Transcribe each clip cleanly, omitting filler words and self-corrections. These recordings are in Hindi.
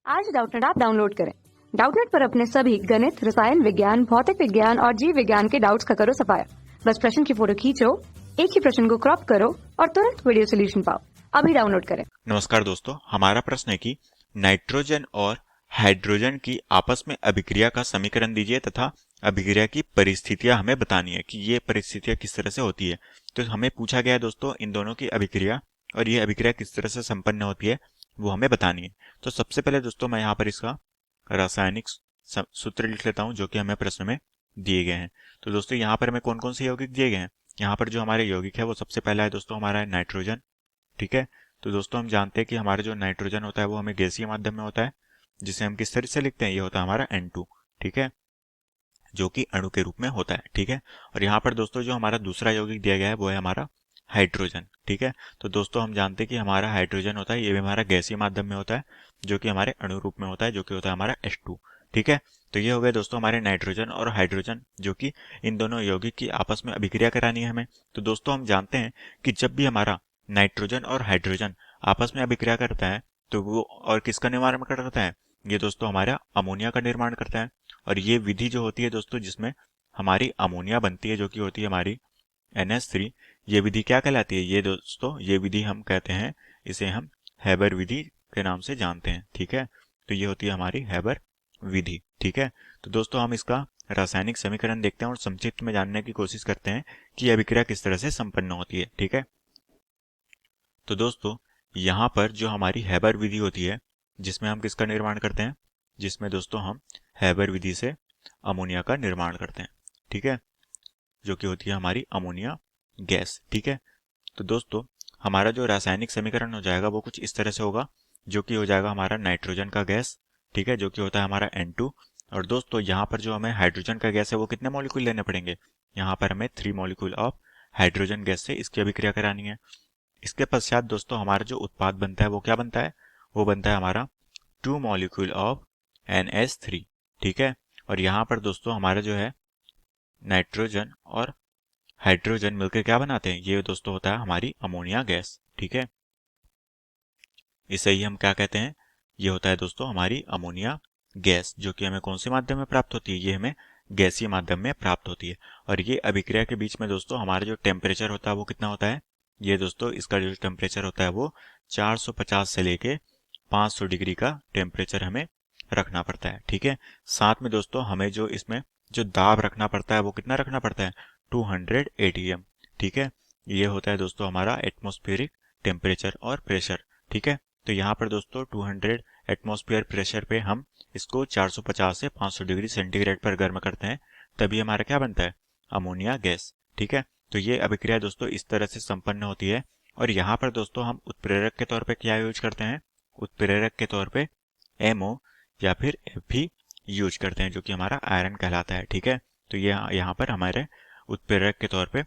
आज डाउटनेट ऐप डाउनलोड करें। डाउटनेट पर अपने सभी गणित, रसायन विज्ञान, भौतिक विज्ञान और जीव विज्ञान के डाउट्स का करो सफाया। बस प्रश्न की फोटो खींचो, एक ही प्रश्न को क्रॉप करो और तुरंत वीडियो सोल्यूशन पाओ। अभी डाउनलोड करें। नमस्कार दोस्तों, हमारा प्रश्न है कि नाइट्रोजन और हाइड्रोजन की आपस में अभिक्रिया का समीकरण दीजिए तथा अभिक्रिया की परिस्थितियां हमें बतानी है कि ये परिस्थितियां किस तरह से होती है। तो हमें पूछा गया है दोस्तों इन दोनों की अभिक्रिया और ये अभिक्रिया किस तरह से संपन्न होती है वो हमें बतानी है। तो सबसे पहले दोस्तों मैं यहाँ पर इसका रासायनिक सूत्र लिख लेता हूँ जो कि हमें प्रश्न में दिए गए हैं। तो दोस्तों यहाँ पर हमें कौन कौन से यौगिक दिए गए हैं। यहाँ पर जो हमारे यौगिक है वो सबसे पहला है दोस्तों हमारा है नाइट्रोजन। ठीक है, तो दोस्तों हम जानते हैं कि हमारा जो नाइट्रोजन होता है वो हमें गैसीय माध्यम में होता है, जिसे हम किस तरह से लिखते हैं, ये होता है हमारा N2। ठीक है, जो कि अणु के रूप में होता है। ठीक है, और यहाँ पर दोस्तों जो हमारा दूसरा यौगिक दिया गया है वो है हमारा हाइड्रोजन। ठीक है, तो दोस्तों हम जानते हैं कि हमारा हाइड्रोजन होता है, ये भी हमारा गैसीय माध्यम में होता है, जो कि हमारे अणु रूप में होता है, जो कि होता है हमारा H2। ठीक है, तो ये हो गए दोस्तों हमारे नाइट्रोजन और हाइड्रोजन, जो कि इन दोनों यौगिक की आपस में अभिक्रिया करानी है हमें। तो दोस्तों हम जानते हैं कि जब भी हमारा नाइट्रोजन और हाइड्रोजन आपस में अभिक्रिया करता है तो वो और किसका निर्माण करता है, ये दोस्तों हमारा अमोनिया का निर्माण करता है। और ये विधि जो होती है दोस्तों जिसमें हमारी अमोनिया बनती है, जो कि होती है हमारी NH3, ये विधि क्या कहलाती है, ये दोस्तों ये विधि हम कहते हैं, इसे हम हैबर विधि के नाम से जानते हैं। ठीक है, तो ये होती है हमारी हैबर विधि। ठीक है, तो दोस्तों हम इसका रासायनिक समीकरण देखते हैं और संक्षिप्त में जानने की कोशिश करते हैं कि यह अभिक्रिया किस तरह से संपन्न होती है। ठीक है, तो दोस्तों यहाँ पर जो हमारी हैबर विधि होती है जिसमें हम किसका निर्माण करते हैं, जिसमें दोस्तों हम हैबर विधि से अमोनिया का निर्माण करते हैं। ठीक है, जो कि होती है हमारी अमोनिया गैस। ठीक है, तो दोस्तों हमारा जो रासायनिक समीकरण हो जाएगा वो कुछ इस तरह से होगा, जो कि हो जाएगा हमारा नाइट्रोजन का गैस। ठीक है, जो कि होता है हमारा N2। और दोस्तों यहाँ पर जो हमें हाइड्रोजन का गैस है वो कितने मॉलिक्यूल लेने पड़ेंगे, यहाँ पर हमें 3 मॉलिक्यूल ऑफ हाइड्रोजन गैस से इसकी अभिक्रिया करानी है। इसके पश्चात दोस्तों हमारा जो उत्पाद बनता है वो क्या बनता है, वो बनता है हमारा 2 मॉलिक्यूल ऑफ NH3। ठीक है, और यहाँ पर दोस्तों हमारा जो है नाइट्रोजन और हाइड्रोजन मिलकर क्या बनाते हैं, ये दोस्तों होता है हमारी अमोनिया गैस। ठीक है, इसे ही हम क्या कहते हैं, ये होता है दोस्तों हमारी अमोनिया गैस, जो कि हमें कौन से माध्यम में प्राप्त होती है, ये हमें गैसीय माध्यम में प्राप्त होती है। और ये अभिक्रिया के बीच में दोस्तों हमारा जो टेम्परेचर होता है वो कितना होता है, ये दोस्तों इसका जो टेम्परेचर होता है वो 450 से लेके 500 डिग्री का टेम्परेचर हमें रखना पड़ता है। ठीक है, साथ में दोस्तों हमें जो इसमें जो दाब रखना पड़ता है वो कितना रखना पड़ता है, 200 ATM। ठीक है, ये होता है दोस्तों हमारा एटमॉस्फेरिक टेम्परेचर और प्रेशर। ठीक है, तो यहाँ पर दोस्तों 200 एटमॉस्फेयर प्रेशर पे हम इसको 450 से 500 डिग्री सेंटीग्रेड पर गर्म करते हैं, तभी हमारा क्या बनता है, अमोनिया गैस। ठीक है, तो ये अभिक्रिया दोस्तों इस तरह से संपन्न होती है। और यहाँ पर दोस्तों हम उत्प्रेरक के तौर पे क्या यूज करते हैं, उत्प्रेरक के तौर पे MO या फिर Fe यूज करते हैं, जो कि हमारा आयरन कहलाता है। ठीक है, तो ये यहाँ पर हमारे उत्प्रेरक के तौर पे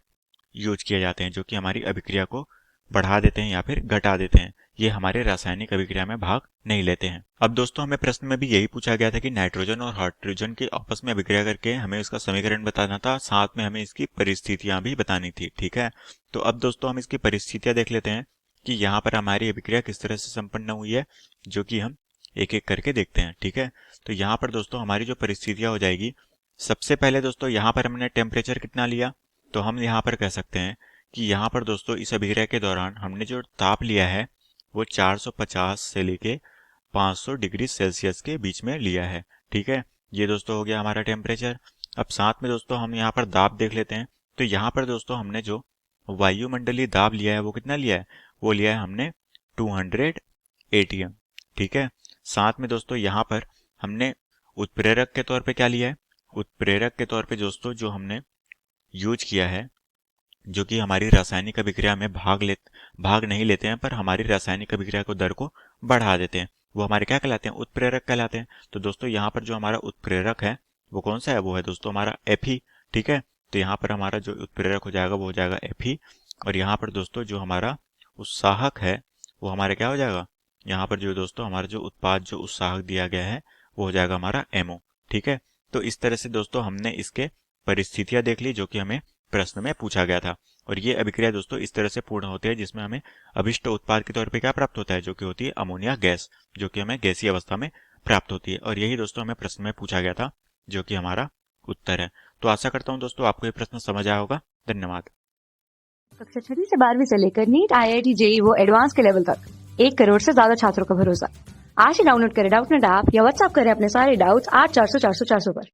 यूज किए जाते हैं, जो कि हमारी अभिक्रिया को बढ़ा देते हैं या फिर घटा देते हैं। ये हमारे रासायनिक अभिक्रिया में भाग नहीं लेते हैं। अब दोस्तों हमें प्रश्न में भी यही पूछा गया था कि नाइट्रोजन और हाइड्रोजन के आपस में अभिक्रिया करके हमें इसका समीकरण बताना था, साथ में हमें इसकी परिस्थितियां भी बतानी थी। ठीक है, तो अब दोस्तों हम इसकी परिस्थितियां देख लेते हैं कि यहाँ पर हमारी अभिक्रिया किस तरह से संपन्न हुई है, जो कि हम एक एक करके देखते हैं। ठीक है, तो यहाँ पर दोस्तों हमारी जो परिस्थितियां हो जाएगी, सबसे पहले दोस्तों यहाँ पर हमने टेम्परेचर कितना लिया, तो हम यहाँ पर कह सकते हैं कि यहाँ पर दोस्तों इस अभिक्रिया के दौरान हमने जो ताप लिया है वो 450 से लेके 500 डिग्री सेल्सियस के बीच में लिया है। ठीक है, ये दोस्तों हो गया हमारा टेम्परेचर। अब साथ में दोस्तों हम यहाँ पर दाब देख लेते हैं। तो यहाँ पर दोस्तों हमने जो वायुमंडलीय दाब लिया है वो कितना लिया है, वो लिया है हमने 200 ATM। ठीक है, साथ में दोस्तों यहाँ पर हमने उत्प्रेरक के तौर पे क्या लिया है, उत्प्रेरक के तौर पे दोस्तों जो हमने यूज किया है, जो कि हमारी रासायनिक अभिक्रिया में भाग नहीं लेते हैं पर हमारी रासायनिक अभिक्रिया को दर को बढ़ा देते हैं, वो हमारे क्या कहलाते हैं, उत्प्रेरक कहलाते हैं। तो दोस्तों यहाँ पर जो हमारा उत्प्रेरक है वो कौन सा है, वो है दोस्तों हमारा Fe। ठीक है, तो यहाँ पर हमारा जो उत्प्रेरक हो जाएगा वो हो जाएगा Fe। और यहाँ पर दोस्तों जो हमारा उत्साहक है वो हमारा क्या हो जाएगा, यहाँ पर जो दोस्तों हमारा जो उत्पाद जो उत्साहक दिया गया है वो हो जाएगा हमारा MO। ठीक है, तो इस तरह से दोस्तों हमने इसके परिस्थितियां देख ली जो कि हमें प्रश्न में पूछा गया था। और ये अभिक्रिया दोस्तों इस तरह से पूर्ण होती है जिसमें हमें अभिष्ट उत्पाद के तौर पे क्या प्राप्त होता है, जो कि होती है अमोनिया गैस, जो कि हमें गैसीय अवस्था में प्राप्त होती है। और यही दोस्तों हमें प्रश्न में पूछा गया था, जो कि हमारा उत्तर है। तो आशा करता हूँ दोस्तों आपको ये प्रश्न समझ आया होगा। धन्यवाद। कक्षा 6वीं से 12वीं से लेकर नीट, IIT, JEE वो एडवांस के लेवल तक 1 करोड़ से ज्यादा छात्रों का भरोसा। आज ही डाउनलोड करें डाउटनेट ऐप या व्हाट्सएप करें अपने सारे डाउट्स 8400 400 400 पर।